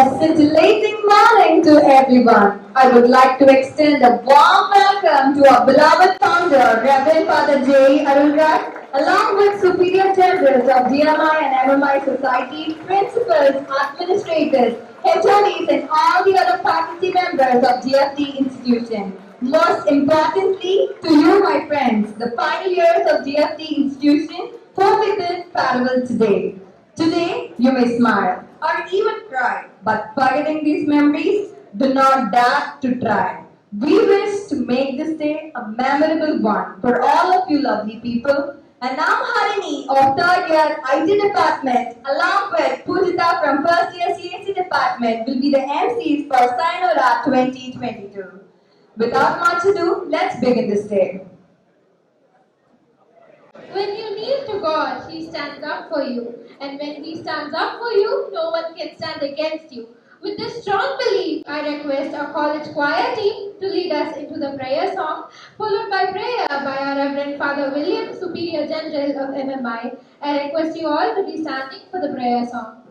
A scintillating morning to everyone. I would like to extend a warm welcome to our beloved founder, Reverend Father J. Arulraj, along with superior generals of DMI and MMI Society, principals, administrators, HODs, and all the other faculty members of DFT institution. Most importantly, to you, my friends, the final years of DFT institution, forfeited farewell today. Today, you may smile or even cry, but forgetting these memories, do not dare to try. We wish to make this day a memorable one for all of you lovely people. And I'm Harini of third year IT department, along with Pujita from first year CSC department, will be the MCs for SAYONARA 2022. Without much ado, let's begin this day. When you kneel to God, He stands up for you. And when He stands up for you, no one can stand against you. With this strong belief, I request our college choir team to lead us into the prayer song, followed by prayer by our Reverend Father William, Superior General of MMI. I request you all to be standing for the prayer song.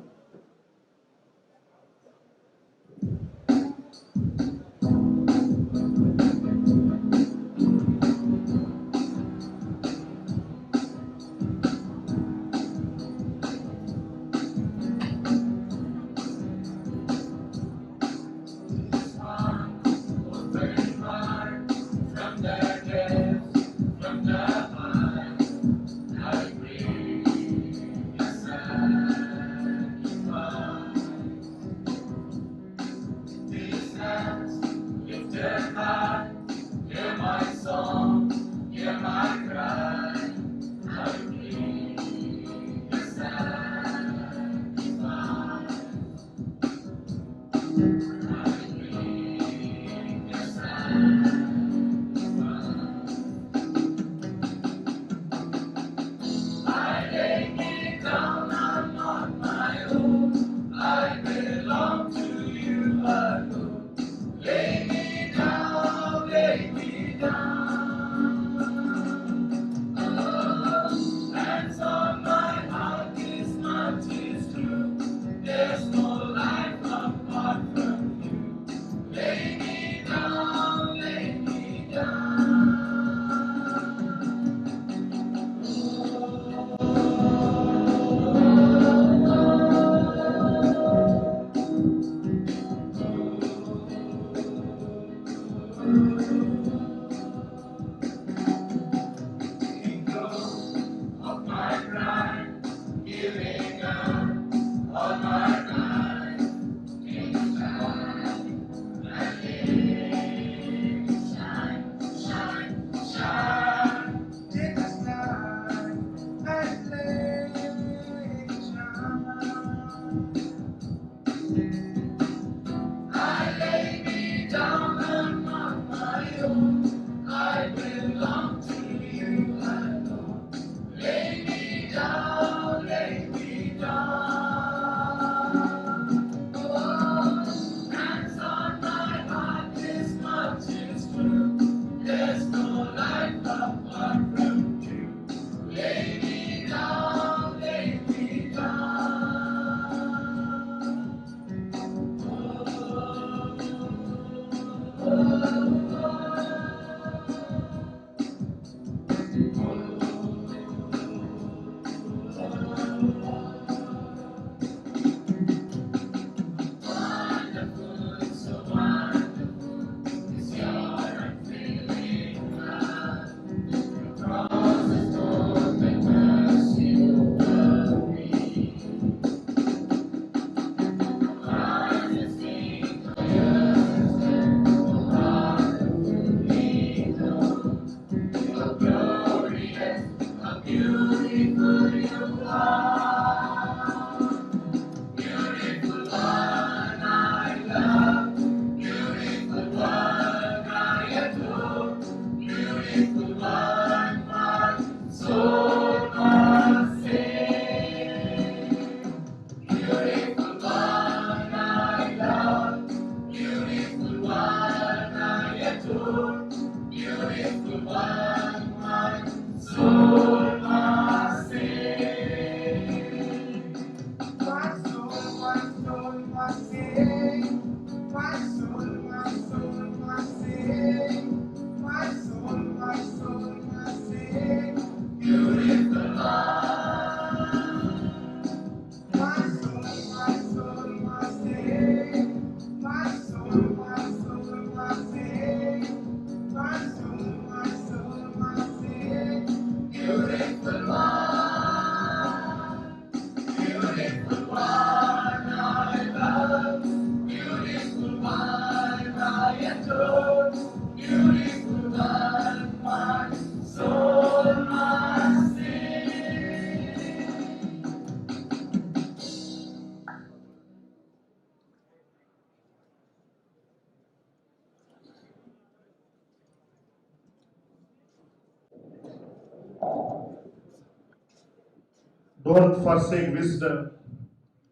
Don't forsake wisdom,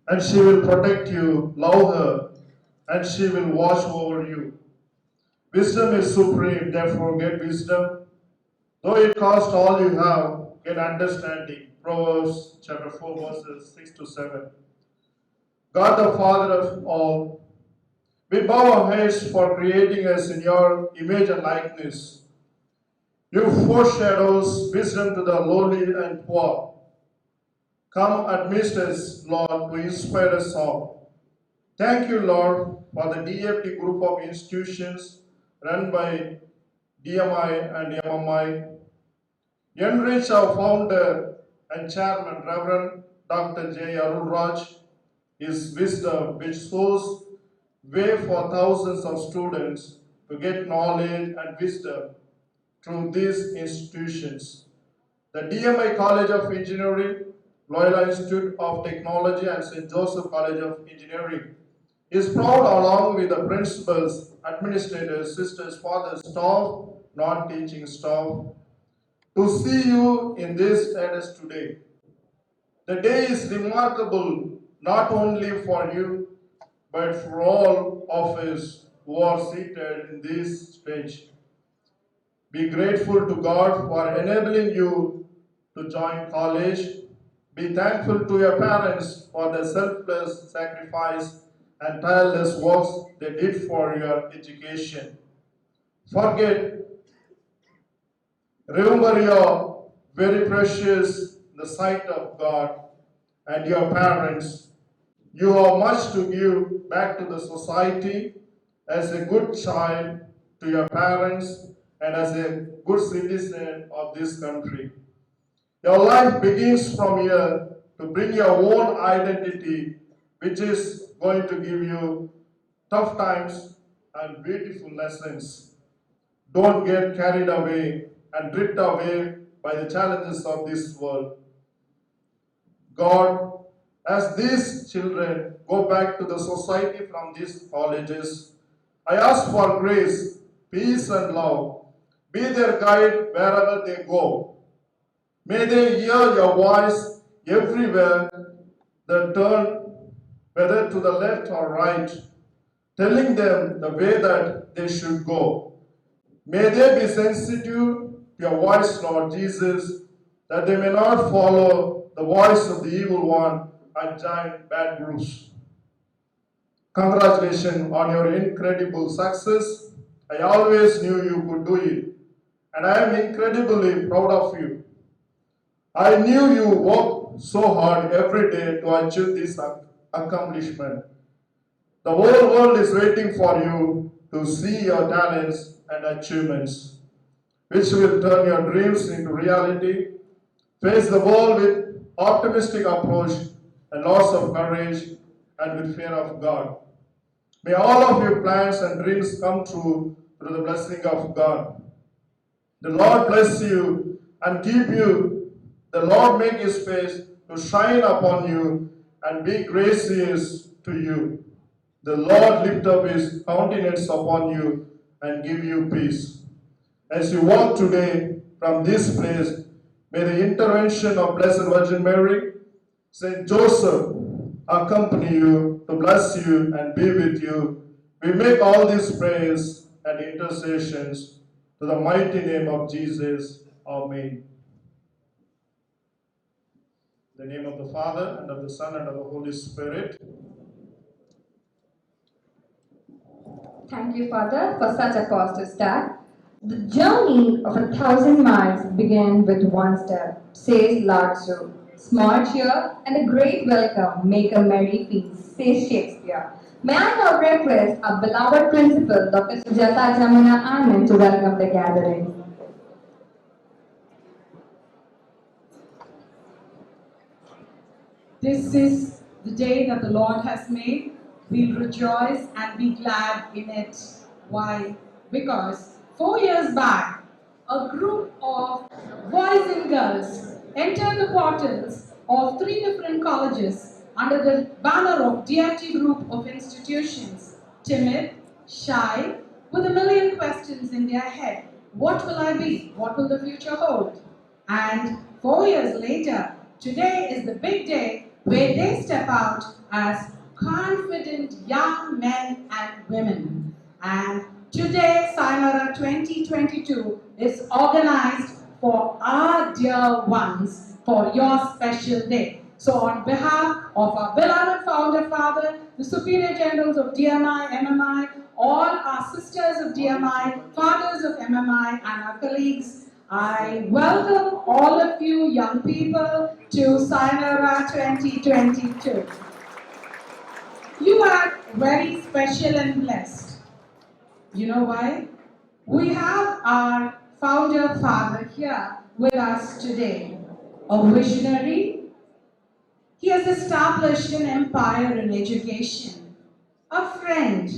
and she will protect you. Love her, and she will watch over you. Wisdom is supreme, therefore get wisdom. Though it cost all you have, get understanding. Proverbs chapter 4, verses 6 to 7. God the Father of all, we bow our heads for creating us in your image and likeness. You foreshadows wisdom to the lowly and poor. Come amidst us, Lord, to inspire us all. Thank you, Lord, for the DFT group of institutions run by DMI and MMI. Enrich our founder and chairman, Reverend Dr. J. Arulraj, his wisdom, which shows way for thousands of students to get knowledge and wisdom through these institutions. The DMI College of Engineering, Loyola Institute of Technology, and St. Joseph College of Engineering is proud, along with the principals, administrators, sisters, fathers, staff, non-teaching staff, to see you in this status today. The day is remarkable not only for you, but for all of us who are seated in this stage. Be grateful to God for enabling you to join college. Be thankful to your parents for the selfless sacrifice and tireless works they did for your education. Forget, remember you're very precious in the sight of God and your parents. You have much to give back to the society as a good child to your parents and as a good citizen of this country. Your life begins from here to bring your own identity, which is going to give you tough times and beautiful lessons. Don't get carried away and drift away by the challenges of this world. God, as these children go back to the society from these colleges, I ask for grace, peace, and love. Be their guide wherever they go. May they hear your voice everywhere they turn, whether to the left or right, telling them the way that they should go. May they be sensitive to your voice, Lord Jesus, that they may not follow the voice of the evil one and join bad groups. Congratulations on your incredible success. I always knew you could do it, and I am incredibly proud of you. I knew you worked so hard every day to achieve this accomplishment. The whole world is waiting for you to see your talents and achievements, which will turn your dreams into reality. Face the world with optimistic approach and lots of courage and with fear of God. May all of your plans and dreams come true through the blessing of God. The Lord bless you and keep you. The Lord make his face to shine upon you and be gracious to you. The Lord lift up his countenance upon you and give you peace. As you walk today from this place, may the intervention of Blessed Virgin Mary, Saint Joseph, accompany you, to bless you and be with you. We make all these prayers and intercessions to the mighty name of Jesus. Amen. In the name of the Father, and of the Son, and of the Holy Spirit. Thank you, Father, for such a positive start. The journey of 1,000 miles began with one step, says Lord Joe. Small cheer and a great welcome make a merry feast, says Shakespeare. May I now request our beloved principal, Dr. Sujata Jamuna Anand, to welcome the gathering. This is the day that the Lord has made. We'll rejoice and be glad in it. Why? Because 4 years back, a group of boys and girls entered the portals of 3 different colleges under the banner of DFT group of institutions. Timid, shy, with a million questions in their head. What will I be? What will the future hold? And 4 years later, Today is the big day where they step out as confident young men and women. And today, SAYONARA 2022 is organized for our dear ones for your special day. So on behalf of our beloved founder father, the Superior Generals of DMI, MMI, all our sisters of DMI, fathers of MMI, and our colleagues, I welcome all of you young people to SAYONARA 2022. You are very special and blessed. You know why? We have our founder father here with us today, a visionary. He has established an empire in education, a friend,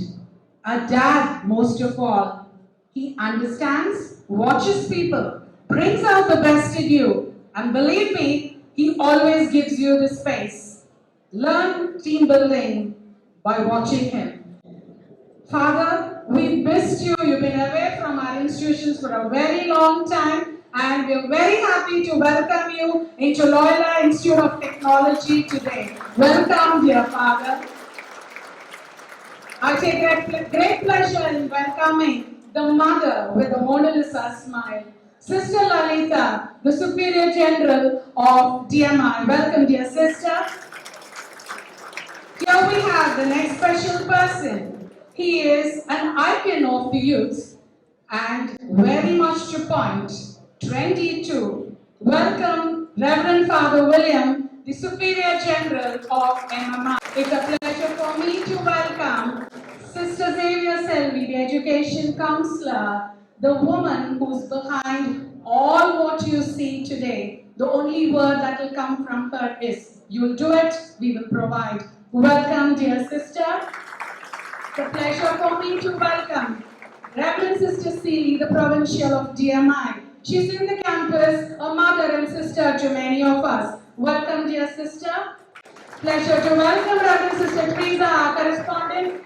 a dad most of all. He understands, watches people, brings out the best in you, and believe me, he always gives you the space. Learn team building by watching him. Father, we missed you. You've been away from our institutions for a very long time, and we're very happy to welcome you into Loyola Institute of Technology today. Welcome, dear Father. I take great pleasure in welcoming the mother with the Mona Lisa smile, Sister Lalita, the Superior General of DMI. Welcome, dear sister. Here we have the next special person. He is an icon of the youth and very much to point, 22. Welcome, Reverend Father William, the Superior General of MMI. It's a pleasure for me to welcome Sister Xavier Selvi, the Education Counselor, the woman who's behind all what you see today. The only word that will come from her is, you'll do it, we will provide. Welcome, dear sister. It's a pleasure for me to welcome Reverend Sister Seeley, the Provincial of DMI. She's in the campus, a mother and sister to many of us. Welcome, dear sister. Pleasure to welcome Reverend Sister Teresa, our correspondent.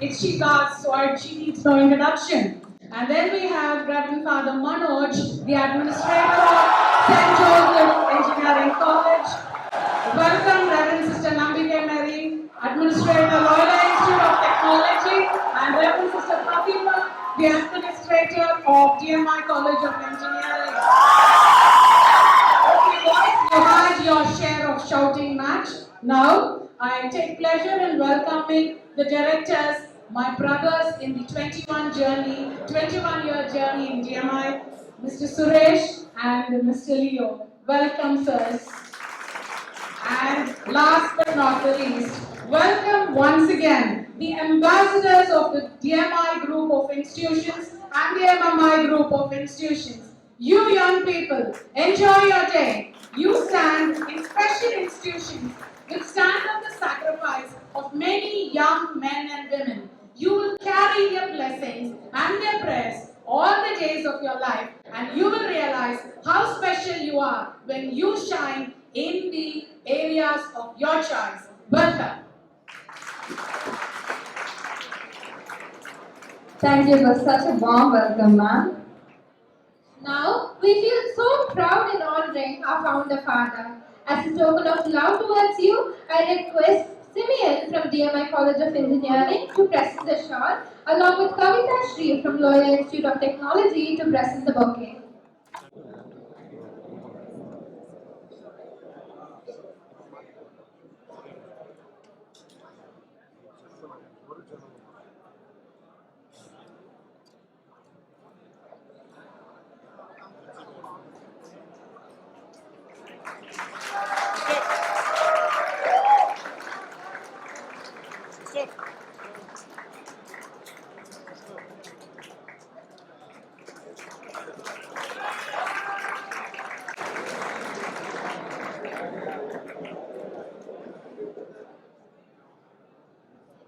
She's ours, so she needs no introduction. And then we have Reverend Father Manoj, the administrator of St. Joseph Engineering College. Welcome, Reverend Sister Nambike Mary, Administrator, Loyola Institute of Technology, and Reverend Sister Fatima, the Administrator of DMI College of Engineering. Okay, guys, you had your share of shouting match. Now, I take pleasure in welcoming the directors, my brothers in the 21-year journey in DMI, Mr. Suresh and Mr. Leo. Welcome, sirs. And last but not the least, welcome once again the ambassadors of the DMI group of institutions and the MMI group of institutions. You young people, enjoy your day. You stand in special institutions which stand on the sacrifice of many young men and women. You will carry their blessings and their prayers all the days of your life, and you will realize how special you are when you shine in the areas of your choice. Welcome. Thank you for such a warm welcome, ma'am. Now, we feel so proud in honoring our founder father. As a token of love towards you, I request Simeon from DMI College of Engineering to present the shawl, along with Kavita Shri from Loyola Institute of Technology to present the bouquet.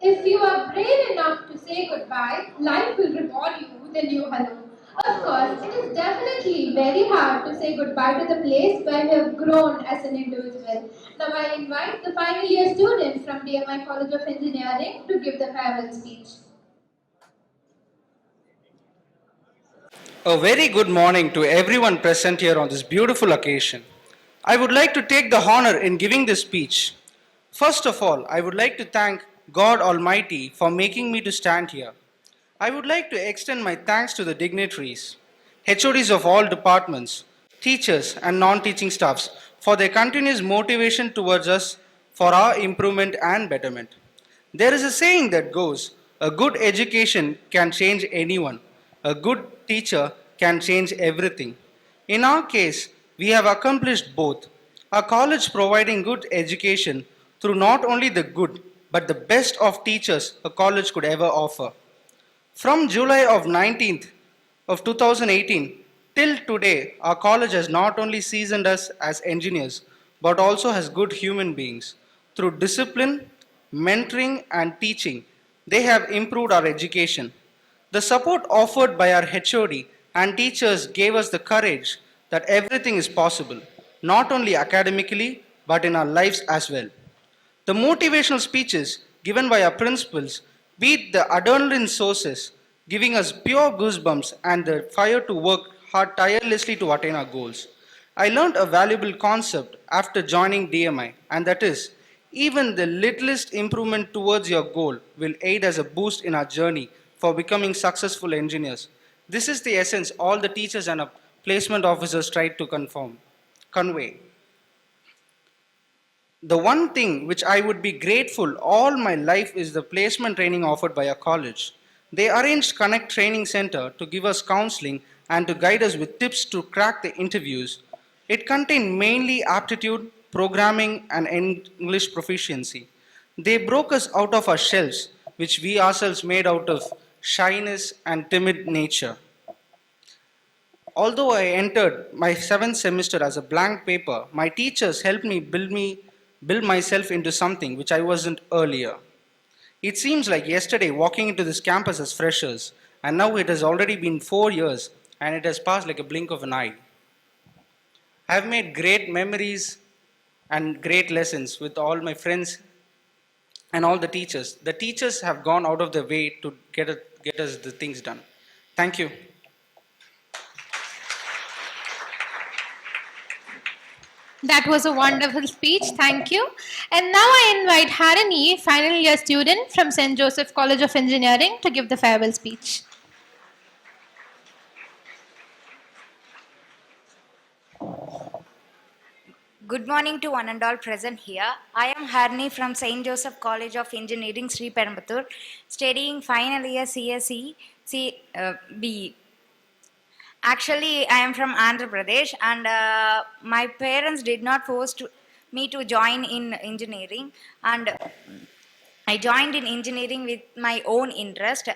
If you are brave enough to say goodbye, life will reward you with a new hello. Of course, it is definitely very hard to say goodbye to the place where you have grown as an individual. Now I invite the final year student from DMI College of Engineering to give the farewell speech. A very good morning to everyone present here on this beautiful occasion. I would like to take the honor in giving this speech. First of all, I would like to thank God Almighty for making me to stand here. I would like to extend my thanks to the dignitaries, HODs of all departments, teachers and non-teaching staffs for their continuous motivation towards us for our improvement and betterment. There is a saying that goes, a good education can change anyone. A good teacher can change everything. In our case, we have accomplished both. Our college providing good education through not only the good, but the best of teachers a college could ever offer. From July of 19th of 2018 till today, our college has not only seasoned us as engineers, but also as good human beings. Through discipline, mentoring, and teaching, they have improved our education. The support offered by our HOD and teachers gave us the courage that everything is possible, not only academically, but in our lives as well. The motivational speeches given by our principals beat the adrenaline sources, giving us pure goosebumps and the fire to work hard tirelessly to attain our goals. I learned a valuable concept after joining DMI, and that is, even the littlest improvement towards your goal will aid as a boost in our journey for becoming successful engineers. This is the essence all the teachers and our placement officers tried to convey. The one thing which I would be grateful all my life is the placement training offered by a college. They arranged Connect Training Center to give us counseling and to guide us with tips to crack the interviews. It contained mainly aptitude, programming, and English proficiency. They broke us out of our shells, which we ourselves made out of shyness and timid nature. Although I entered my seventh semester as a blank paper, my teachers helped me build myself into something which I wasn't earlier. It seems like yesterday walking into this campus as freshers, and now it has already been 4 years and it has passed like a blink of an eye. I have made great memories and great lessons with all my friends and all the teachers. The teachers have gone out of their way to get us the things done. Thank you. That was a wonderful speech. Thank you. And now I invite Harini, final year student from St. Joseph College of Engineering, to give the farewell speech. Good morning to one and all present here. I am Harni from St. Joseph College of Engineering, Sri Perambatoor, studying final year CSE BE. Actually, I am from Andhra Pradesh, and my parents did not me to join in engineering, and I joined in engineering with my own interest.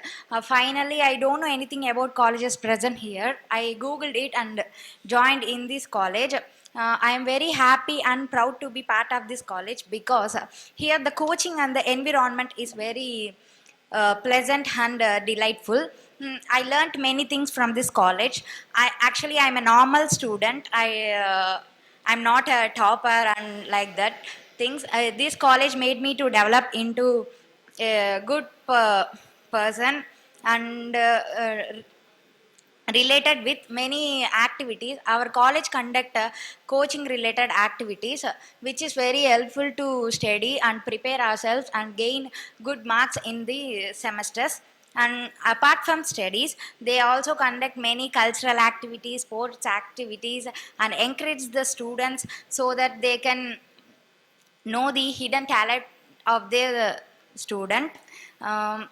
Finally, I don't know anything about colleges present here. I googled it and joined in this college. I am very happy and proud to be part of this college because here the coaching and the environment is very pleasant and delightful. I learnt many things from this college. I'm a normal student. I'm not a topper and like that things. This college made me to develop into a good person and related with many activities. Our college conduct coaching related activities, which is very helpful to study and prepare ourselves and gain good marks in the semesters. And apart from studies, they also conduct many cultural activities, sports activities, and encourage the students so that they can know the hidden talent of their student. um,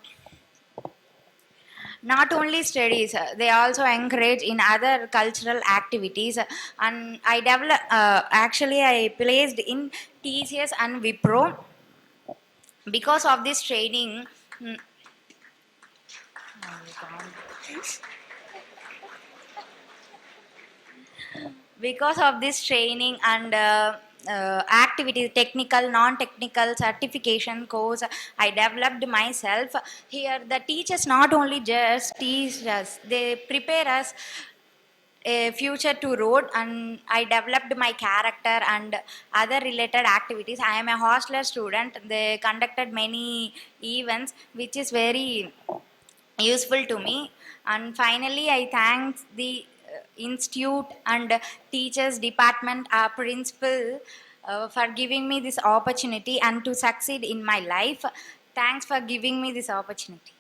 Not only studies, they also encourage in other cultural activities, and I placed in TCS and Wipro. Because of this training, mm, because of this training and activities, technical, non-technical certification course, I developed myself. Here the teachers not only just teach us, they prepare us a future to road, and I developed my character and other related activities. I am a hostler student. They conducted many events which is very useful to me. And finally, I thank the institute and teachers department, principal, for giving me this opportunity and to succeed in my life. Thanks for giving me this opportunity.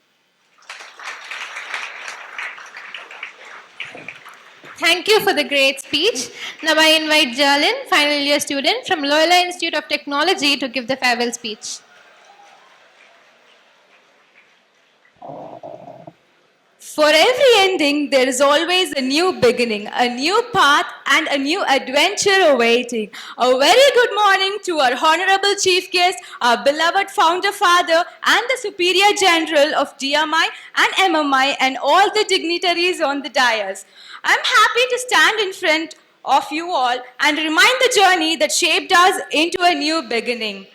Thank you for the great speech. Now I invite Jalin, final year student from Loyola Institute of Technology, to give the farewell speech. For every ending, there is always a new beginning, a new path, and a new adventure awaiting. A very good morning to our Honorable Chief Guest, our beloved Founder Father, and the Superior General of DMI and MMI, and all the dignitaries on the dais. I'm happy to stand in front of you all and remind the journey that shaped us into a new beginning.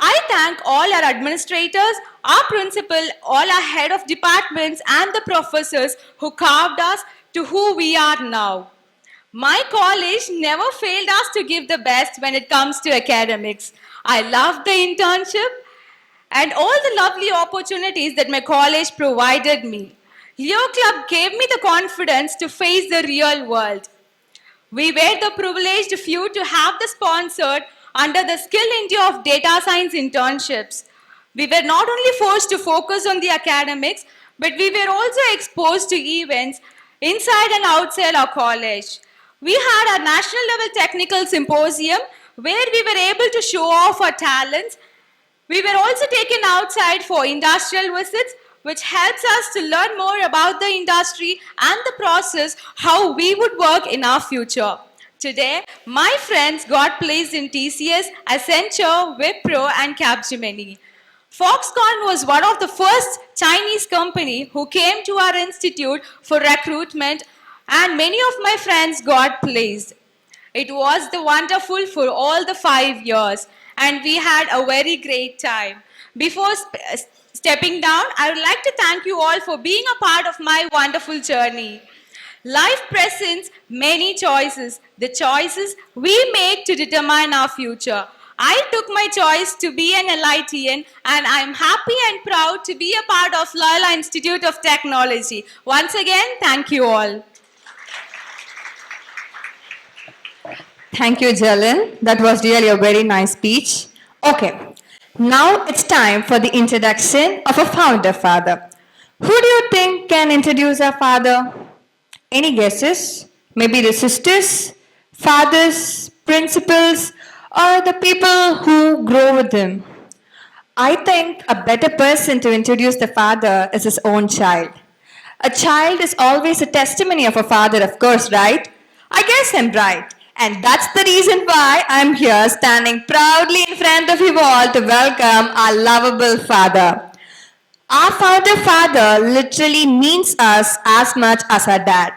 I thank all our administrators, our principal, all our head of departments and the professors who carved us to who we are now. My college never failed us to give the best when it comes to academics. I loved the internship and all the lovely opportunities that my college provided me. Leo Club gave me the confidence to face the real world. We were the privileged few to have the sponsored under the Skill India of Data Science internships. We were not only forced to focus on the academics, but we were also exposed to events inside and outside our college. We had our national level technical symposium where we were able to show off our talents. We were also taken outside for industrial visits, which helps us to learn more about the industry and the process, how we would work in our future. Today, my friends got placed in TCS, Accenture, Wipro, and Capgemini. Foxconn was one of the first Chinese company who came to our institute for recruitment, and many of my friends got placed. It was the wonderful for all the 5 years, and we had a very great time. Before stepping down, I would like to thank you all for being a part of my wonderful journey. Life presents many choices, the choices we make to determine our future. I took my choice to be an LITian, and I am happy and proud to be a part of Loyola Institute of Technology. Once again, thank you all. Thank you, Jalin. That was really a very nice speech. Okay, now it's time for the introduction of a founder father. Who do you think can introduce our father? Any guesses? Maybe the sisters, fathers, principals, or the people who grow with him? I think a better person to introduce the father is his own child. A child is always a testimony of a father, of course, right? I guess I'm right. And that's the reason why I'm here standing proudly in front of you all to welcome our lovable father. Our founder father literally means us as much as our dad.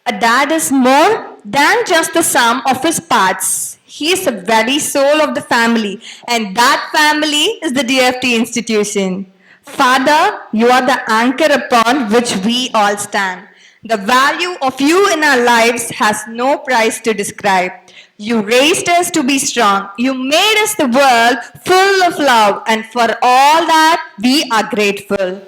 A dad is more than just the sum of his parts. He is the very soul of the family, and that family is the DFT institution. Father, you are the anchor upon which we all stand. The value of you in our lives has no price to describe. You raised us to be strong. You made us the world full of love, and for all that, we are grateful.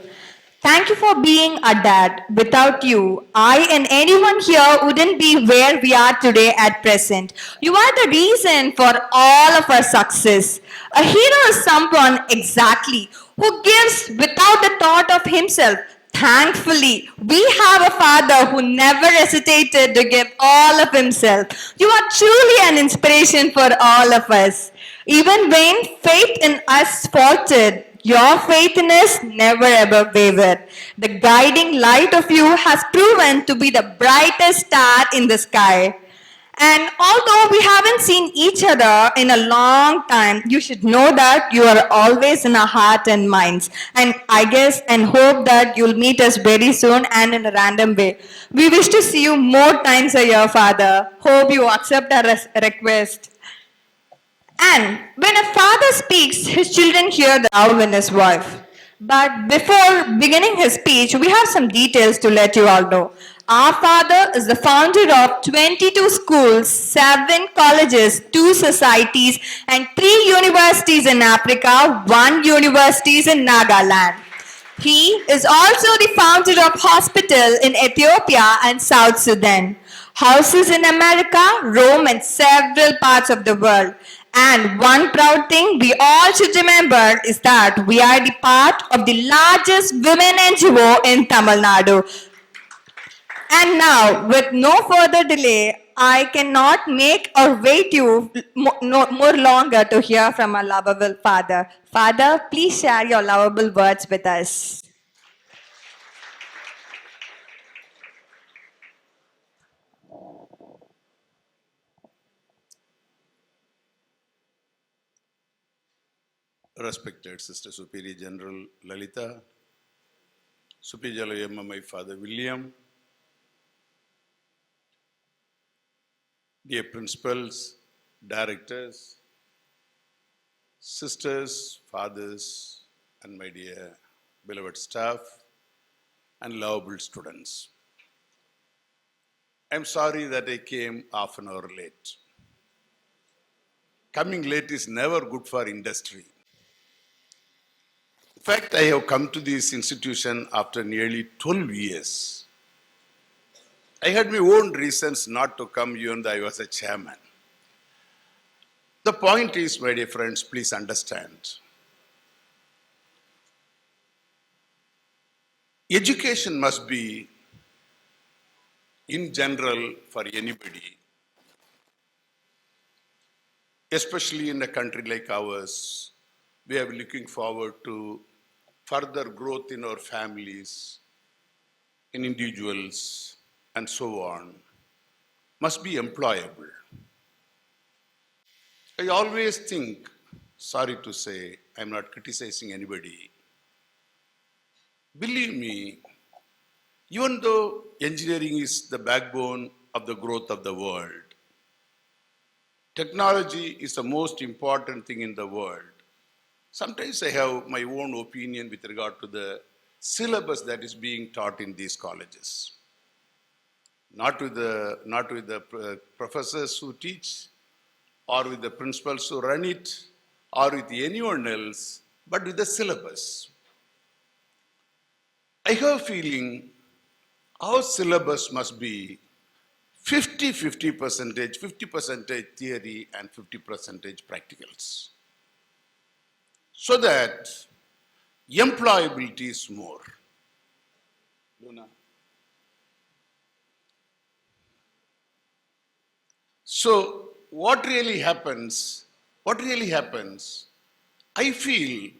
Thank you for being a dad. Without you, I and anyone here wouldn't be where we are today at present. You are the reason for all of our success. A hero is someone exactly who gives without the thought of himself. Thankfully, we have a father who never hesitated to give all of himself. You are truly an inspiration for all of us. Even when faith in us faltered, your faith in us never ever wavered. The guiding light of you has proven to be the brightest star in the sky. And although we haven't seen each other in a long time, you should know that you are always in our heart and minds. And I guess and hope that you'll meet us very soon and in a random way. We wish to see you more times a year, Father. Hope you accept our request. And when a father speaks, his children hear the love in his voice. But before beginning his speech, we have some details to let you all know. Our father is the founder of 22 schools, 7 colleges, 2 societies, and 3 universities in Africa, 1 university in Nagaland. He is also the founder of hospital in Ethiopia and South Sudan. houses in America, Rome, and several parts of the world. And one proud thing we all should remember is that we are the part of the largest women NGO in Tamil Nadu. And now, with no further delay, I cannot make or wait you more longer to hear from our lovable father. Father, please share your lovable words with us. Respected Sister Superior General Lalita, Superior General my Father William, dear principals, directors, sisters, fathers, and my dear beloved staff and lovable students. I'm sorry that I came half an hour late. Coming late is never good for industry. In fact, I have come to this institution after nearly 12 years. I had my own reasons not to come even though I was a chairman. The point is, my dear friends, please understand. Education must be, in general, for anybody, especially in a country like ours. We are looking forward to further growth in our families, in individuals, and so on, must be employable. I always think, sorry to say, I'm not criticizing anybody. Believe me, even though engineering is the backbone of the growth of the world, technology is the most important thing in the world. Sometimes I have my own opinion with regard to the syllabus that is being taught in these colleges. Not with the professors who teach, or with the principals who run it, or with anyone else, but with the syllabus. I have a feeling our syllabus must be 50% theory and 50% practicals, so that employability is more. Luna. So what really happens, I feel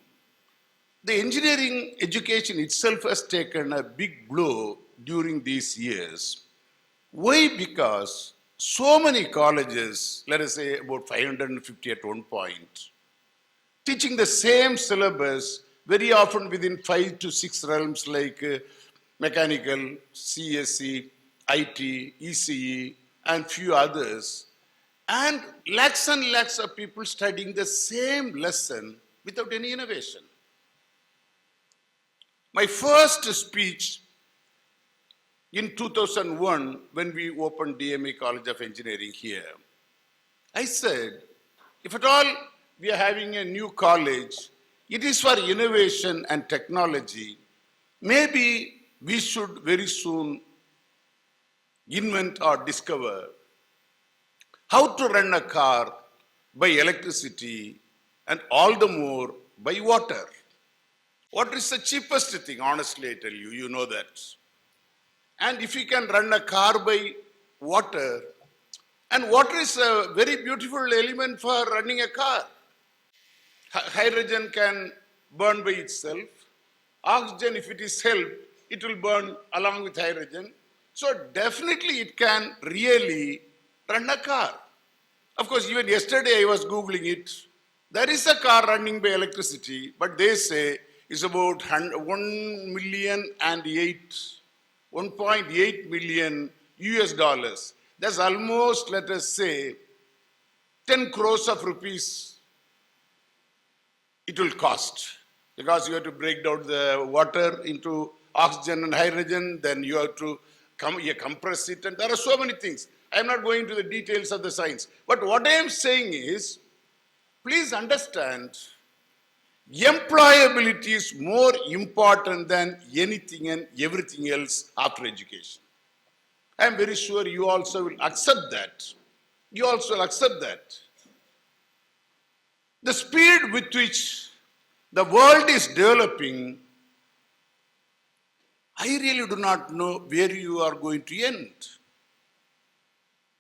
the engineering education itself has taken a big blow during these years. Why? Because so many colleges, let us say about 550 at one point, teaching the same syllabus very often within 5 to 6 realms like mechanical, CSE, IT, ECE, and few others, and lakhs of people studying the same lesson without any innovation. My first speech in 2001, when we opened DMA College of Engineering here, I said, if at all we are having a new college, it is for innovation and technology. Maybe we should very soon invent or discover how to run a car by electricity and all the more by water. Water is the cheapest thing, honestly I tell you, you know that. And if you can run a car by water, and water is a very beautiful element for running a car. Hydrogen can burn by itself. Oxygen, if it is held, it will burn along with hydrogen. So definitely it can really run a car. Of course, even yesterday I was Googling it. There is a car running by electricity, but they say it's about 1.8 million US dollars. That's almost, let us say, 10 crores of rupees it will cost. Because you have to break down the water into oxygen and hydrogen, then you have to compress it, and there are so many things. I am not going into the details of the science. But what I am saying is, please understand, employability is more important than anything and everything else after education. I am very sure you also will accept that. You also will accept that. The speed with which the world is developing, I really do not know where you are going to end.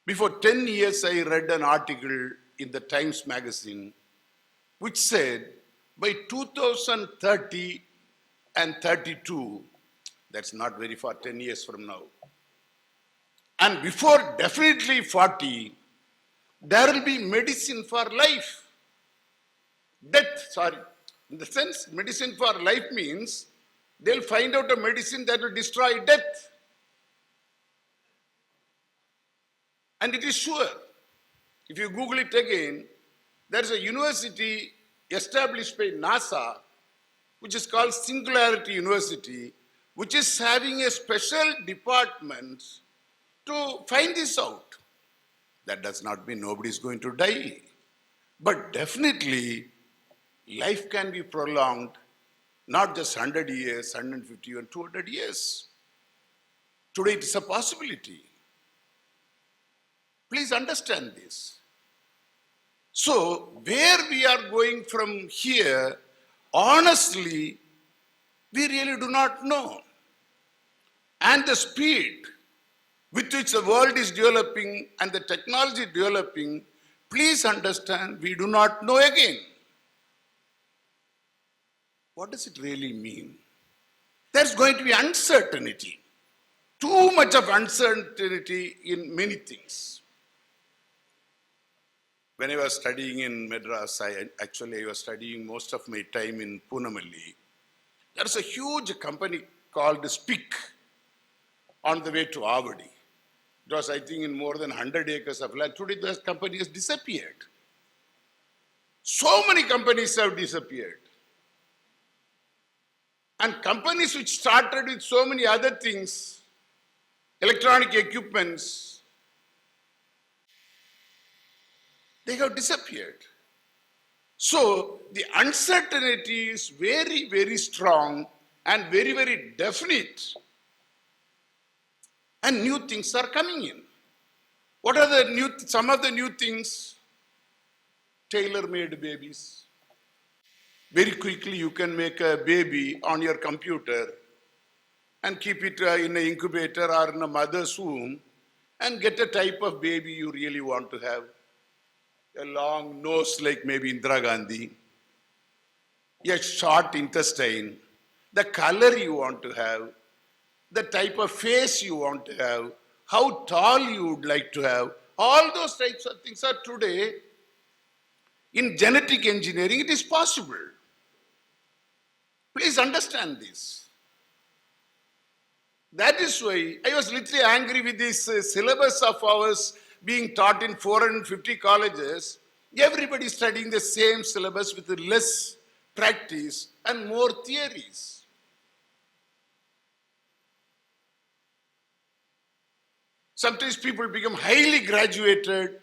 Before 10 years, I read an article in the Times magazine which said by 2030 and 32, that's not very far, 10 years from now, and before definitely 40, there will be medicine for life. Death, sorry. In the sense, medicine for life means they'll find out a medicine that will destroy death. And it is sure. If you Google it again, there is a university established by NASA, which is called Singularity University, which is having a special department to find this out. That does not mean nobody is going to die. But definitely, life can be prolonged, not just 100 years, 150 and 200 years. Today it is a possibility. Please understand this. So, where we are going from here, honestly, we really do not know. And the speed with which the world is developing and the technology developing, please understand, we do not know again. What does it really mean? There's going to be uncertainty. Too much of uncertainty in many things. When I was studying in Madras, I was studying most of my time in Punamalli. There's a huge company called Speak on the way to Avadi. It was, I think, in more than 100 acres of land. Today, this company has disappeared. So many companies have disappeared. And companies which started with so many other things, electronic equipments, they have disappeared. So the uncertainty is very, very strong and very, very definite. And new things are coming in. What are some of the new things? Tailor-made babies. Very quickly you can make a baby on your computer and keep it in an incubator or in a mother's womb and get a type of baby you really want to have. A long nose like maybe Indira Gandhi, a short intestine, the color you want to have, the type of face you want to have, how tall you would like to have, all those types of things are today in genetic engineering, it is possible. Please understand this. That is why I was literally angry with this syllabus of ours being taught in 450 colleges. Everybody studying the same syllabus with less practice and more theories. Sometimes people become highly graduated,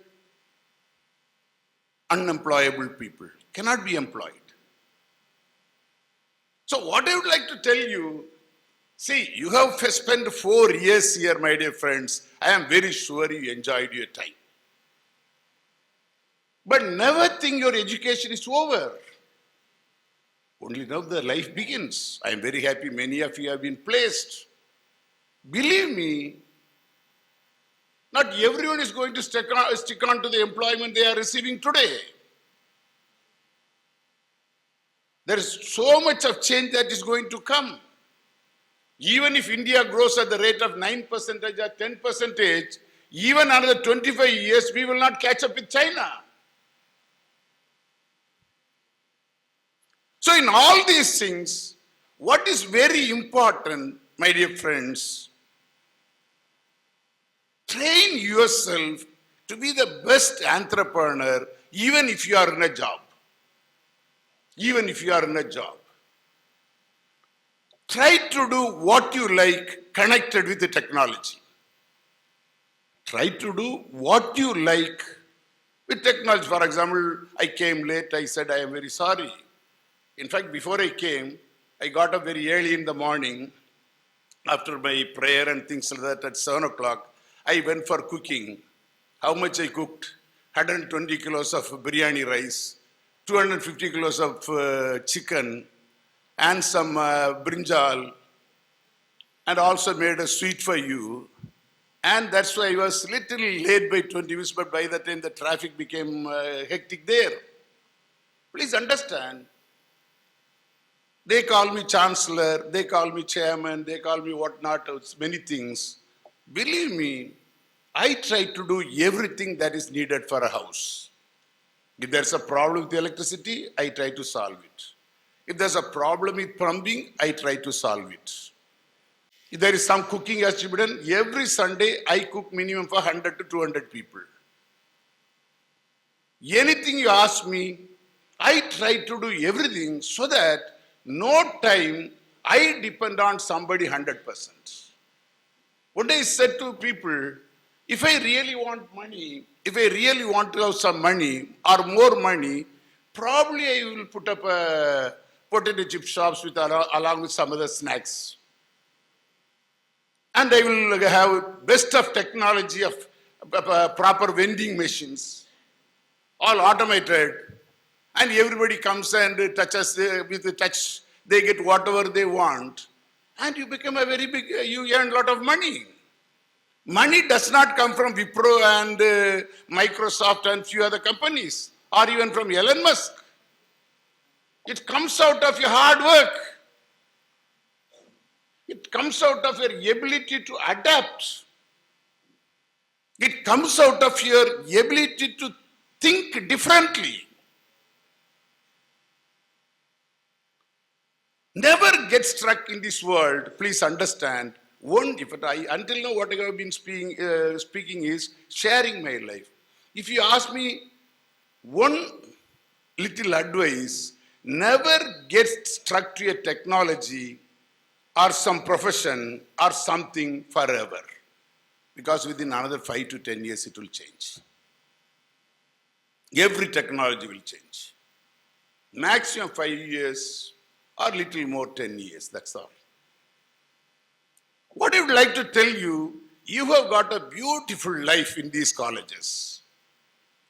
unemployable people, cannot be employed. So what I would like to tell you, see, you have spent 4 years here, my dear friends. I am very sure you enjoyed your time. But never think your education is over. Only now the life begins. I am very happy many of you have been placed. Believe me, not everyone is going to stick on to the employment they are receiving today. There is so much of change that is going to come. Even if India grows at the rate of 9% or 10%, even another 25 years, we will not catch up with China. So in all these things, what is very important, my dear friends, train yourself to be the best entrepreneur, even if you are in a job. Even if you are in a job. Try to do what you like connected with the technology. Try to do what you like with technology. For example, I came late, I said I am very sorry. In fact, before I came, I got up very early in the morning after my prayer and things like that at 7 o'clock. I went for cooking. How much I cooked? 120 kilos of biryani rice, 250 kilos of chicken, and some brinjal, and also made a sweet for you. And that's why I was little late by 20 minutes, but by the time the traffic became hectic there. Please understand, they call me chancellor, they call me chairman, they call me whatnot, many things. Believe me, I try to do everything that is needed for a house. If there's a problem with the electricity, I try to solve it. If there's a problem with plumbing, I try to solve it. If there is some cooking has to be done, every Sunday I cook minimum for 100 to 200 people. Anything you ask me, I try to do everything so that no time I depend on somebody 100%. One day I said to people, if I really want money, if I really want to have some money or more money, probably I will put up a potato chip shops with along with some other snacks. And I will have best of technology of proper vending machines, all automated, and everybody comes and touches with the touch, they get whatever they want, and you become a very big, you earn a lot of money. Money does not come from Wipro and Microsoft and few other companies, or even from Elon Musk. It comes out of your hard work. It comes out of your ability to adapt. It comes out of your ability to think differently. Never get stuck in this world. Please understand. Until now, what I have been speaking is sharing my life. If you ask me one little advice, never get stuck to a technology or some profession or something forever. Because within another 5 to 10 years, it will change. Every technology will change. Maximum 5 years or little more 10 years, that's all. What I would like to tell you, you have got a beautiful life in these colleges.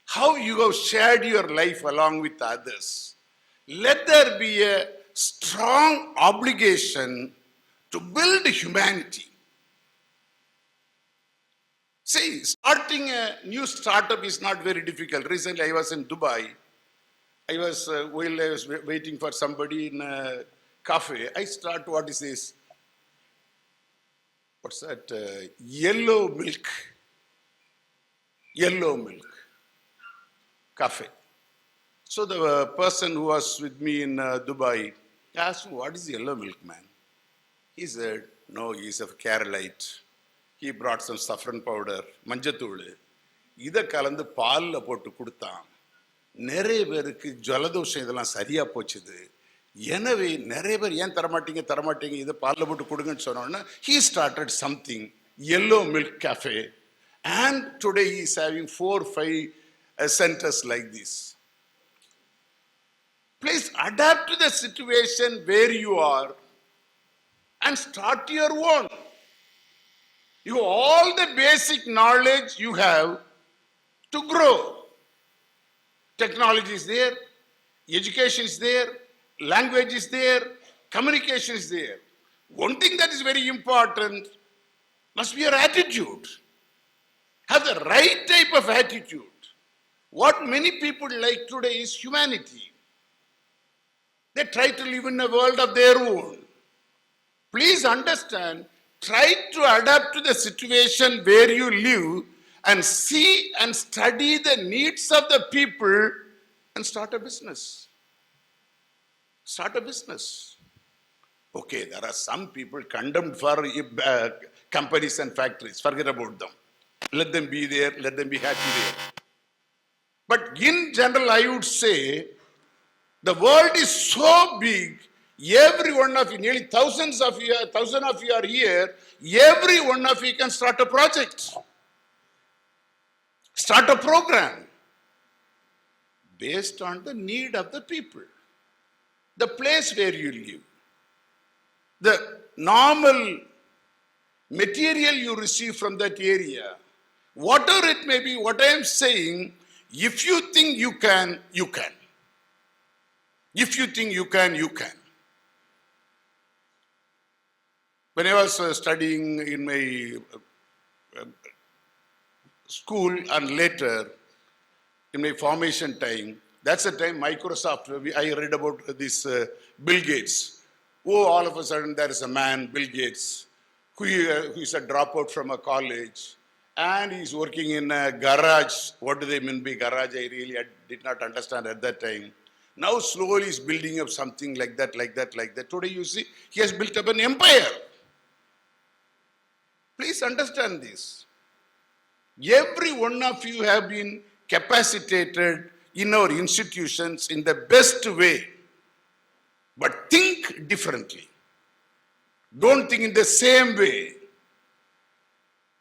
How you have shared your life along with others. Let there be a strong obligation to build humanity. See, starting a new startup is not very difficult. Recently, I was in Dubai. While I was waiting for somebody in a cafe, I start, what is this? What's that? Yellow milk cafe. So the person who was with me in Dubai asked, what is yellow milk, man? He said, no, he's a Keralite. He brought some saffron powder, manjathulu. இதை கலந்து பாலில் போட்டு கொடுத்தான். நிறைய பேருக்கு ஜலதோஷம் இதெல்லாம் சரியா போச்சுது. எனவே நிறைய பேர் ஏன் தரமாட்டீங்க இதை பாலில் போட்டு கொடுங்கன்னு சொன்னோன்னா he started something, yellow milk cafe, and today he is having 4-5 centers like this. Please adapt to the situation where you are and start your own. You have all the basic knowledge you have to grow. Technology is there, education is there, language is there, communication is there. One thing that is very important must be your attitude. Have the right type of attitude. What many people like today is humanity. They try to live in a world of their own. Please understand, try to adapt to the situation where you live and see and study the needs of the people and start a business. Start a business. Okay, there are some people condemned for companies and factories. Forget about them. Let them be there, let them be happy there. But in general, I would say, the world is so big, every one of you, nearly thousands of you are here, every one of you can start a project. Start a program based on the need of the people, the place where you live, the normal material you receive from that area, Whatever it may be, what I am saying, if you think you can, you can. If you think you can, you can. When I was studying in my school and later in my formation time, that's the time Microsoft, I read about this Bill Gates. Oh, all of a sudden there is a man, Bill Gates, who is a dropout from a college and he's working in a garage. What do they mean by garage? I did not understand at that time. Now slowly he's building up something like that. Today you see, he has built up an empire. Please understand this. Every one of you have been capacitated in our institutions in the best way. But think differently. Don't think in the same way.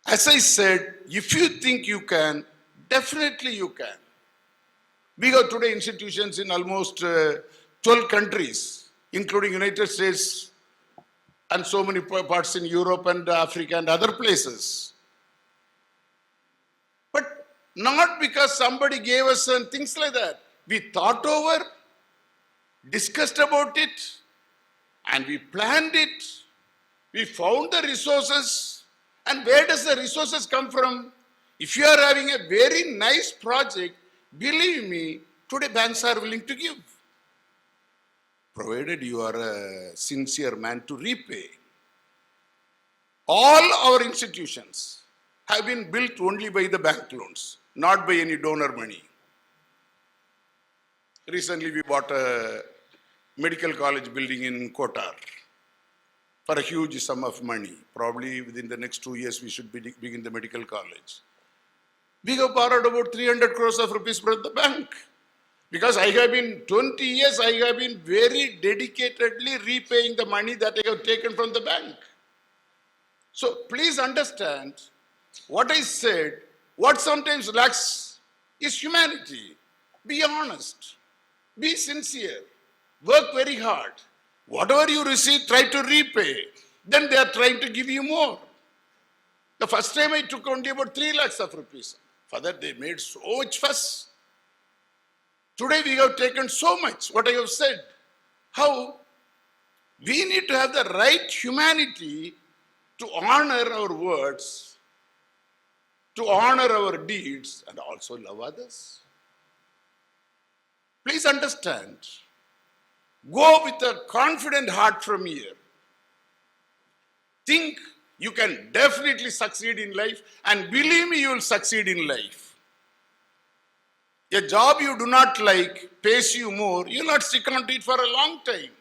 As I said, if you think you can, definitely you can. We have today institutions in almost 12 countries, including United States and so many parts in Europe and Africa and other places. But not because somebody gave us things like that. We thought over, discussed about it, and we planned it. We found the resources. And where does the resources come from? If you are having a very nice project, believe me, today banks are willing to give, provided you are a sincere man to repay. All our institutions have been built only by the bank loans, not by any donor money. Recently we bought a medical college building in Kotar for a huge sum of money. Probably within the next 2 years we should begin the medical college. We have borrowed about 300 crores of rupees from the bank. Because I have been, 20 years, I have been very dedicatedly repaying the money that I have taken from the bank. So please understand, what I said, what sometimes lacks is humanity. Be honest. Be sincere. Work very hard. Whatever you receive, try to repay. Then they are trying to give you more. The first time I took only about 3 lakhs of rupees. For that they made so much fuss. Today we have taken so much, what I have said. How? We need to have the right humanity to honor our words, to honor our deeds, and also love others. Please understand. Go with a confident heart from here. Think you can definitely succeed in life, and believe me, you will succeed in life. A job you do not like pays you more, you will not stick on to it for a long time.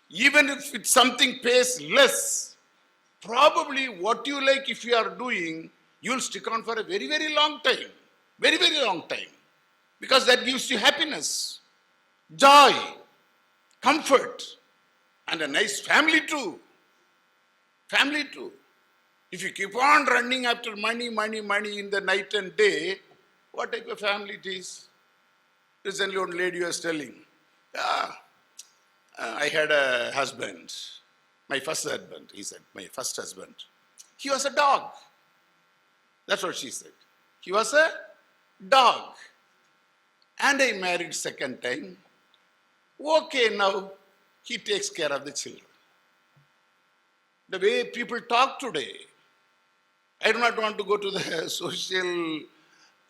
Even if it's something pays less, probably what you like if you are doing, you will stick on for a very, very long time. Very, very long time. Because that gives you happiness, joy, comfort, and a nice family too. Family too. If you keep on running after money in the night and day, what type of family it is? Recently one lady was telling, I had a husband, my first husband, he said, my first husband. He was a dog. That's what she said. He was a dog. And I married second time. Okay, now he takes care of the children. The way people talk today, I do not want to go to the social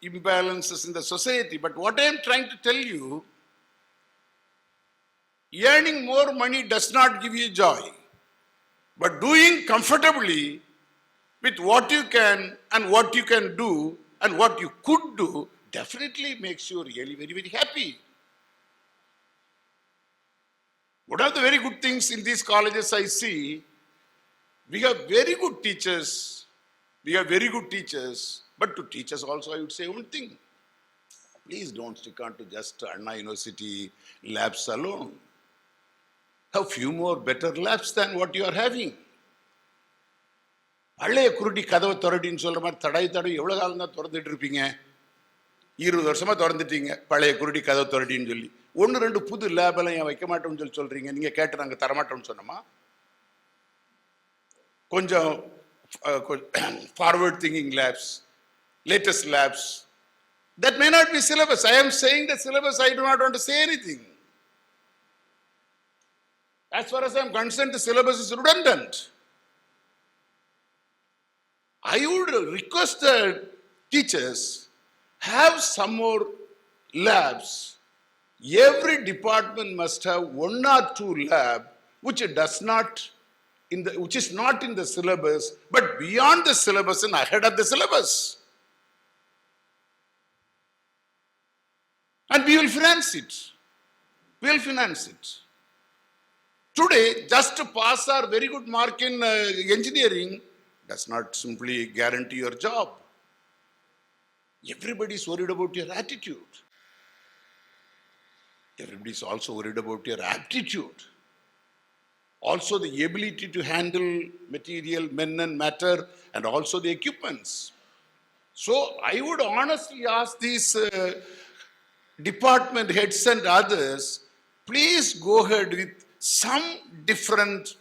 imbalances in the society, but what I am trying to tell you, earning more money does not give you joy, but doing comfortably with what you can and what you can do and what you could do definitely makes you really very, very happy. One of the very good things in these colleges I see, we have very good teachers. But to teachers also I would say one thing. Please don't stick on to just Anna University labs alone. Have few more better labs than what you are having. பழைய குருடி கதவை திறடின்னு சொல்ற மாதிரி தடவை எவ்வளவு காலம் தான் திறந்துட்டு இருப்பீங்க? 20 வருஷமா திறந்துட்டீங்க பழைய குருடி கதவை திறடின்னு சொல்லி. 1-2 புது லேப் எல்லாம் ஏன் வைக்க மாட்டோம்னு சொல்றீங்க? நீங்க கேட்டு நாங்க தரமாட்டோம்னு சொன்னோமா? கொஞ்சம் forward thinking labs, latest labs. That may not be syllabus. I am saying the syllabus, I do not want to say anything. As far as I am concerned, the syllabus is redundant. I would request the teachers have some more labs. Every department must have one or two lab which is not in the syllabus, but beyond the syllabus and ahead of the syllabus. And we will finance it. We will finance it. Today, just to pass our very good mark in engineering does not simply guarantee your job. Everybody is worried about your attitude. Everybody is also worried about your aptitude. Also the ability to handle material, men and matter, and also the equipments. So I would honestly ask these department heads and others, please go ahead with some different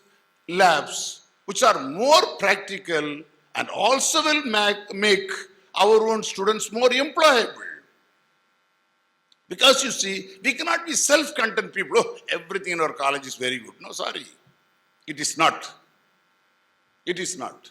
labs which are more practical and also will make our own students more employable. Because you see, we cannot be self-content people. Oh, everything in our college is very good. No, sorry. It is not. It is not.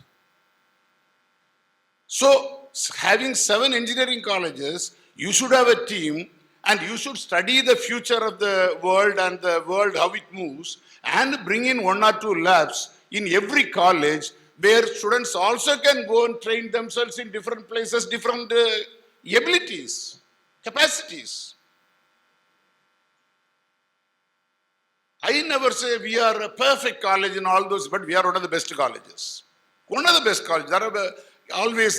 So, having 7 engineering colleges, you should have a team and you should study the future of the world and the world, how it moves, and bring in 1 or 2 labs in every college where students also can go and train themselves in different places, different abilities, capacities. I never say we are a perfect college in all those, but we are one of the best colleges. One of the best colleges.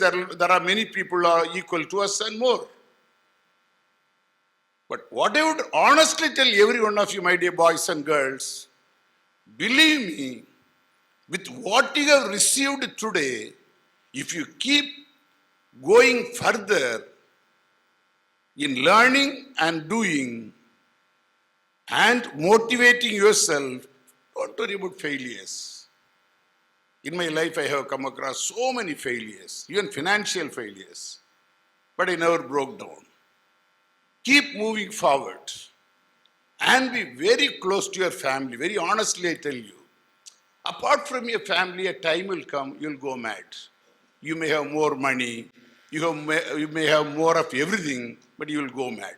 There are many people who are equal to us and more. But what I would honestly tell every one of you, my dear boys and girls, believe me, with what you have received today, if you keep going further in learning and doing and motivating yourself, don't worry about failures. In my life, I have come across so many failures, even financial failures, but I never broke down. Keep moving forward and be very close to your family. Very honestly, I tell you, apart from your family, a time will come, you'll go mad. You may have more money, you may have more of everything, but you will go mad.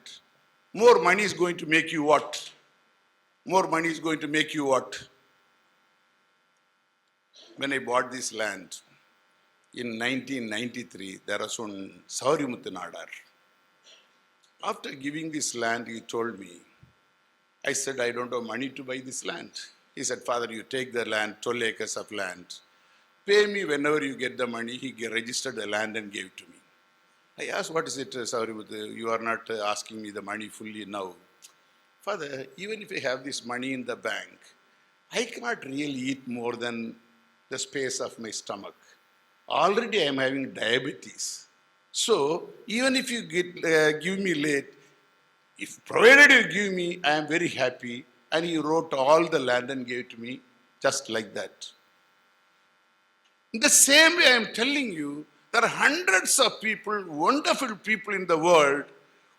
More money is going to make you what? More money is going to make you what? When I bought this land in 1993, there was one Saurimutu Nadar. After giving this land, he told me, I said, I don't have money to buy this land. He said, Father, you take the land, 12 acres of land. Pay me whenever you get the money. He registered the land and gave it to me. I asked, what is it, Saurimutu? You are not asking me the money fully now. Father, even if I have this money in the bank, I cannot really eat more than the space of my stomach. Already I am having diabetes. So, even if you give me late, if provided you give me, I am very happy. And he wrote all the land and gave it to me, just like that. In the same way I am telling you, there are hundreds of people, wonderful people in the world,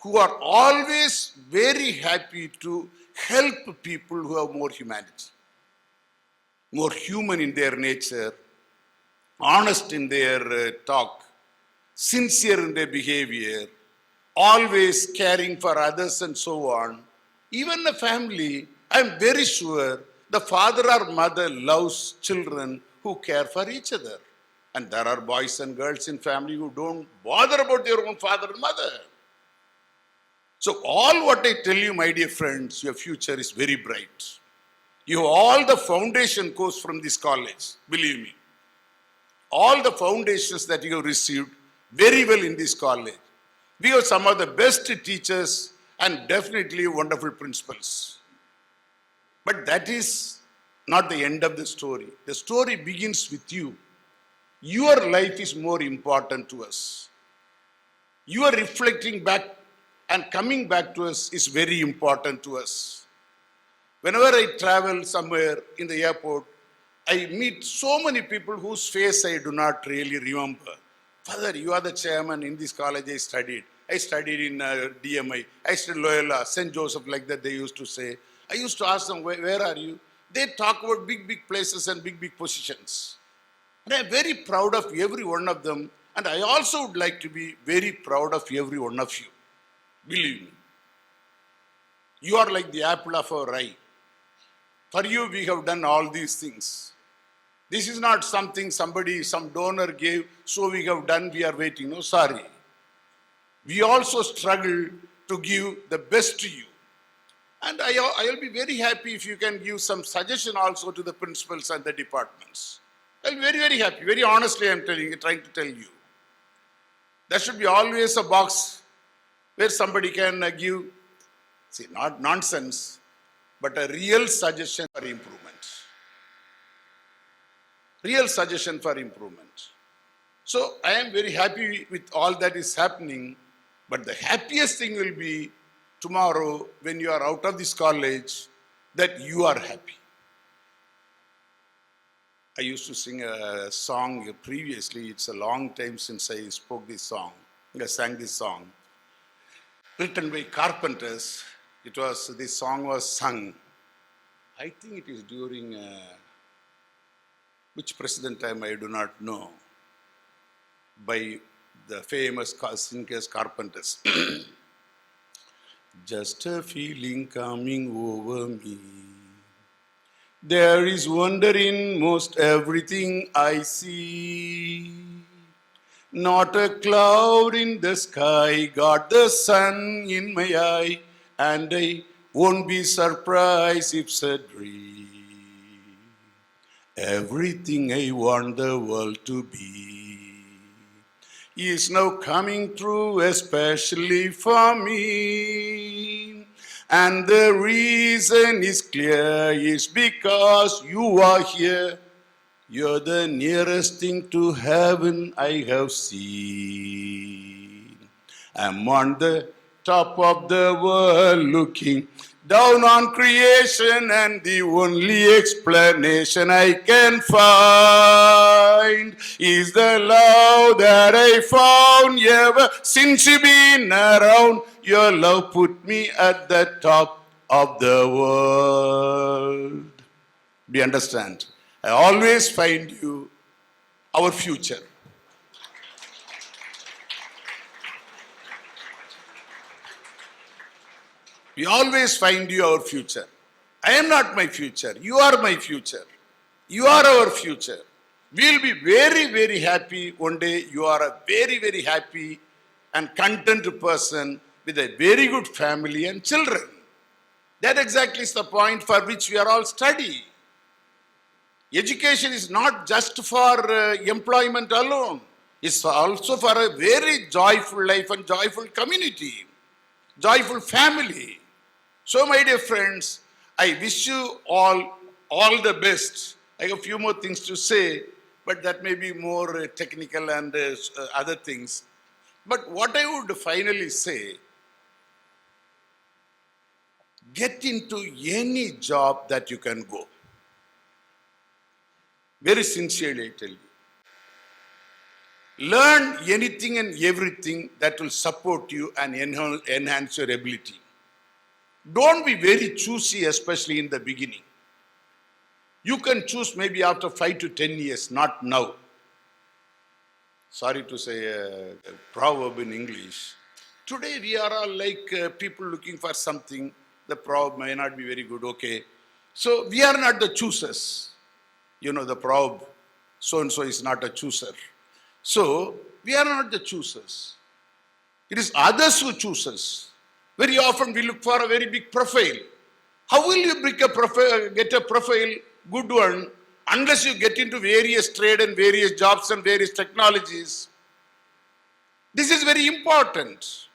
who are always very happy to help people who have more humanity, more human in their nature, honest in their talk, sincere in their behavior, always caring for others and so on. Even a family, I am very sure the father or mother loves children who care for each other. And there are boys and girls in family who don't bother about their own father and mother. So all what I tell you, my dear friends, your future is very bright. You have all the foundation course from this college, believe me. All the foundations that you have received very well in this college. We have some of the best teachers and definitely wonderful principals. But that is not the end of the story. The story begins with you. Your life is more important to us. You are reflecting back and coming back to us is very important to us. Whenever I travel somewhere in the airport, I meet so many people whose face I do not really remember. Father, you are the chairman in this college I studied. I studied in DMI. I studied Loyola, St. Joseph, like that they used to say. I used to ask them, where are you? They talk about big, big places and big, big positions. And I'm very proud of every one of them. And I also would like to be very proud of every one of you. Believe me. You are like the apple of our eye. For you, we have done all these things. This is not something somebody, some donor gave, so we have done, we are waiting. No, sorry. We also struggle to give the best to you. And I will be very happy if you can give some suggestion also to the principals and the departments. I'll be very, very happy. Very honestly, I'm trying to tell you. There should be always a box where somebody can give, see, not nonsense, but a real suggestion for improvement. Real suggestion for improvement. So I am very happy with all that is happening, but the happiest thing will be tomorrow when you are out of this college, that you are happy. I used to sing a song previously. It's a long time since I spoke this song. I sang this song. Written by carpenters. This song was sung. I think it is during which president time I do not know. By the famous singers, carpenters. Just a feeling coming over me. There is wonder in most everything I see. Not a cloud in the sky, got the sun in my eye, and I won't be surprised if it's a dream. Everything I want the world to be is now coming true, especially for me. And the reason is clear, is because you are here. You're the nearest thing to heaven I have seen. I'm on the top of the world looking down on creation, and the only explanation I can find is the love that I found ever since you've been around. Your love put me at the top of the world. Do you understand? I always find you our future. We always find you our future. I am not my future. You are my future. You are our future. We will be very, very happy one day. You are a very, very happy and content person with a very good family and children. That exactly is the point for which we are all studying. Education is not just for employment alone. It's also for a very joyful life and joyful community, joyful family. So my dear friends, I wish you all the best. I have a few more things to say, but that may be more technical and other things. But what I would finally say, get into any job that you can go. Very sincerely I tell you. Learn anything and everything that will support you and enhance your ability. Don't be very choosy, especially in the beginning. You can choose maybe after 5 to 10 years, not now. Sorry to say a proverb in English. Today we are all like people looking for something. The proverb may not be very good, okay. So we are not the choosers. You know the proverb, so-and-so is not a chooser. So we are not the choosers. It is others who choose us. Very often we look for a very big profile. How will you get a profile, good one, unless you get into various trade and various jobs and various technologies? This is very important.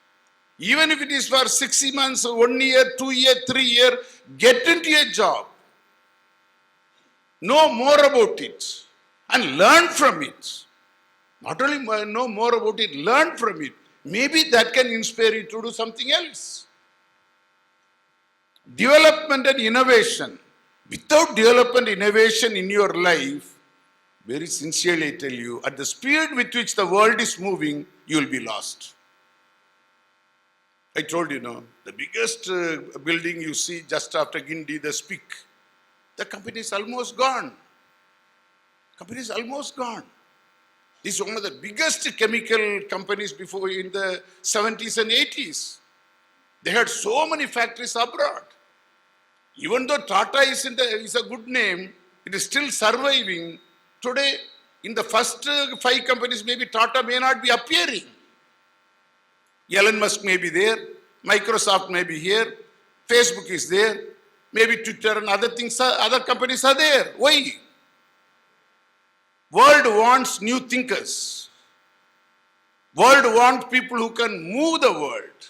Even if it is for 6 months, 1 year, 2 year, 3 year, get into a job. Know more about it and learn from it. Not only know more about it, learn from it. Maybe that can inspire you to do something else. Development and innovation. Without development and innovation in your life, very sincerely I tell you, at the speed with which the world is moving, you will be lost. I told you, no, the biggest building you see just after Gindi, the Speak, the company is almost gone. Company is almost gone. This is one of the biggest chemical companies before in the 70s and 80s. They had so many factories abroad. Even though Tata is a good name, it is still surviving. Today, in the first 5 companies, maybe Tata may not be appearing. Elon Musk may be there, Microsoft may be here, Facebook is there, maybe Twitter and other things, other companies are there. Why? World wants new thinkers. World wants people who can move the world.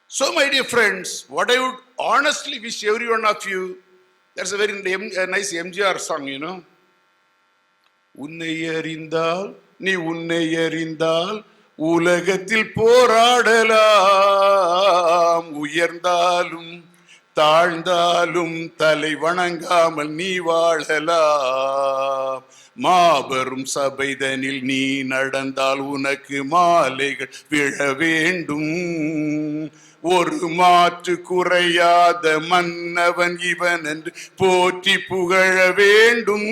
So, my dear friends, what I would honestly wish every one of you, there's a very nice MGR song, you know. உன்னை அறிந்தால் நீ உன்னை அறிந்தால் உலகத்தில் போராடலாம் உயர்ந்தாலும் தாழ்ந்தாலும் தலை வணங்காமல் நீ வாழலாம் மாபெரும் சபைதனில் நீ நடந்தால் உனக்கு மாலைகள் விழ வேண்டும் ஒரு மாற்று குறையாத மன்னவன் இவன் என்று போற்றி புகழ வேண்டும்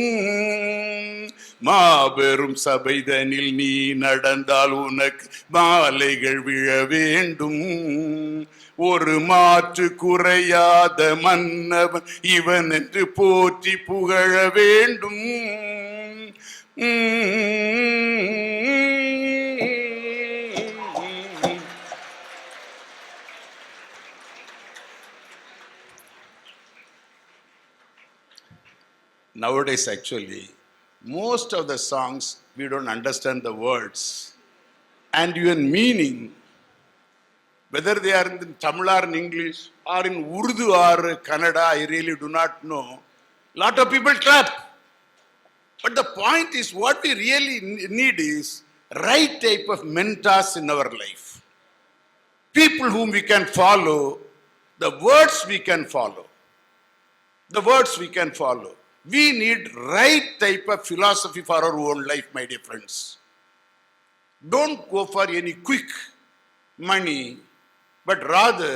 மாபெரும் சபைதனில் நீ நடந்தால் உனக்கு மாலைகள் விழ வேண்டும் ஒரு மாற்று குறையாத மன்னவன் இவன் என்று போற்றி புகழ வேண்டும் Nowadays, actually, most of the songs, we don't understand the words and even meaning. Whether they are in Tamil or in English or in Urdu or Kannada, I really do not know. Lot of people clap. But the point is, what we really need is right type of mentors in our life. People whom we can follow, the words we can follow. The words we can follow. We need right type of philosophy for our own life, my dear friends. Don't go for any quick money, but rather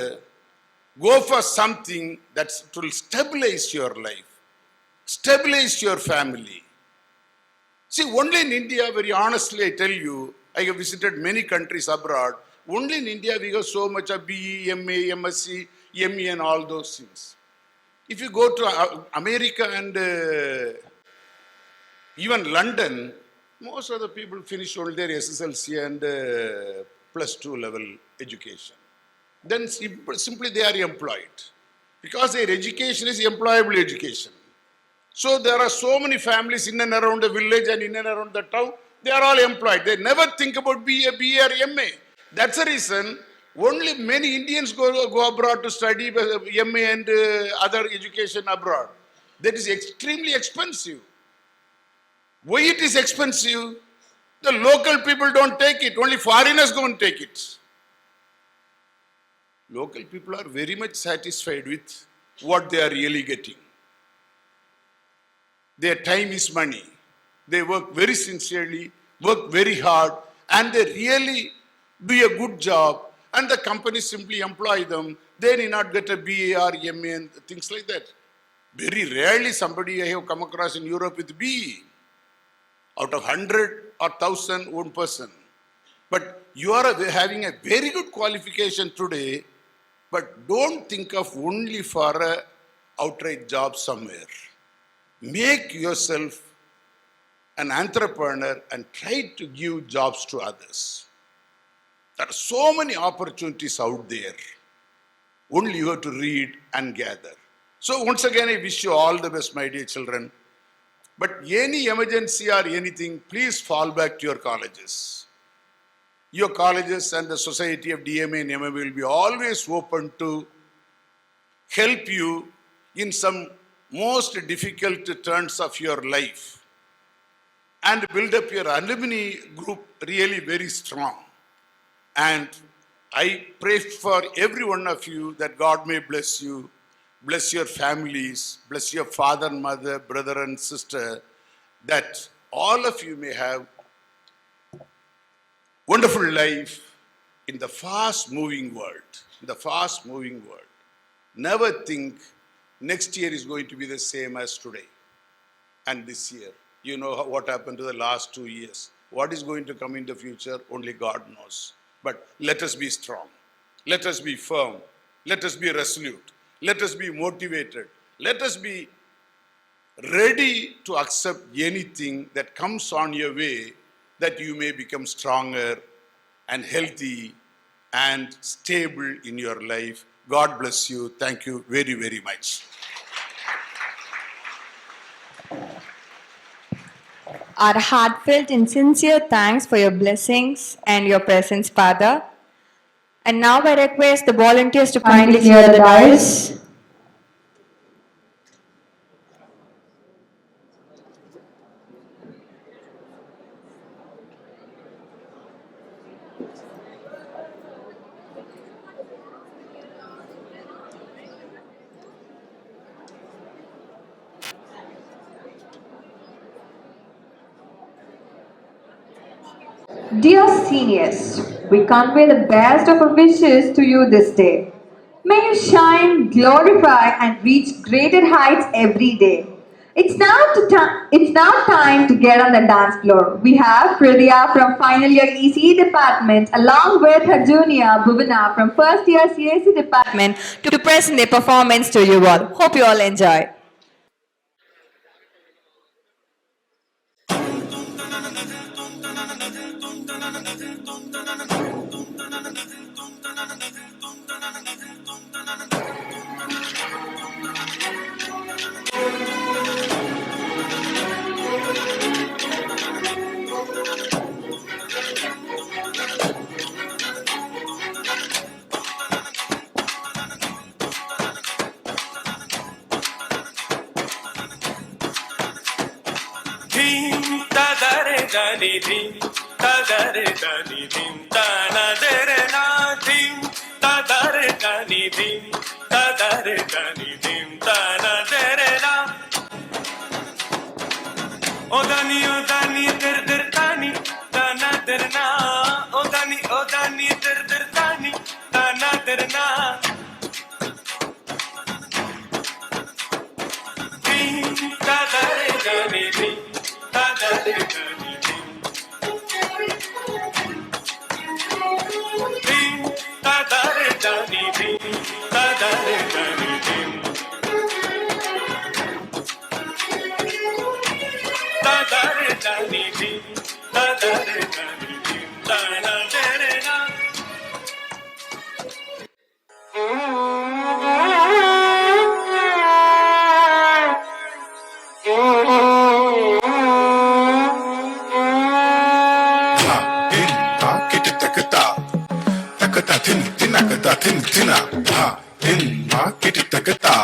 go for something that will stabilize your life, stabilize your family. See, only in India, very honestly, I tell you, I have visited many countries abroad. Only in India, we have so much of BE, MA, MSc, ME and all those things. If you go to America and even London, most of the people finish only their SSLC and +2 level education. Then simply they are employed. Because their education is employable education. So there are so many families in and around the village and in and around the town, they are all employed. They never think about BA, BA or MA. That's the reason only many Indians go abroad to study MA and other education abroad. That is extremely expensive. Why it is expensive? The local people don't take it. Only foreigners go and take it. Local people are very much satisfied with what they are really getting. Their time is money. They work very sincerely, work very hard, and they really do a good job. And the company simply employ them. They need not get a BA or MA and things like that. Very rarely somebody I have come across in Europe with BE. Out of 100 or 1,000, one person. But you are having a very good qualification today, but don't think of only for a outright job somewhere. Make yourself an entrepreneur and try to give jobs to others. There are so many opportunities out there. Only you have to read and gather. So once again, I wish you all the best, my dear children. But any emergency or anything, please fall back to your colleges. Your colleges and the society of DMA and MMA will be always open to help you in some most difficult turns of your life and build up your alumni group really very strong. And I pray for every one of you that God may bless you, bless your families, bless your father and mother, brother and sister, that all of you may have wonderful life in the fast moving world. In the fast moving world. Never think next year is going to be the same as today and this year. You know what happened to the last 2 years. What is going to come in the future, only God knows. But let us be strong. Let us be firm. Let us be resolute. Let us be motivated. Let us be ready to accept anything that comes on your way, that you may become stronger and healthy and stable in your life. God bless you. Thank you very, very much. Our heartfelt and sincere thanks for your blessings and your presence, Father. And now I request the volunteers to kindly clear the dais. Dear seniors, we convey the best of our wishes to you this day. May you shine, glorify, and reach greater heights every day. It's now time to get on the dance floor. We have Pridya from final year ECE department along with her junior Bhuvana from first year CAC department To present their performance to you all. Hope you all enjoy. Dim da da re da ni dim da da re da ni dim da na de re na dim da da re da ni dim da da re da ni dim da na de re na o dani der der tani da na der na o dani der der tani da na der na dim da da re da ni dim da da re da ni dim dim da da re da ni dim da da re da ni dim da da re da ni dim da da re da ni dim da na de re na Din ta kiti takata takata tin tinakata tin tina. Din ma kiti takata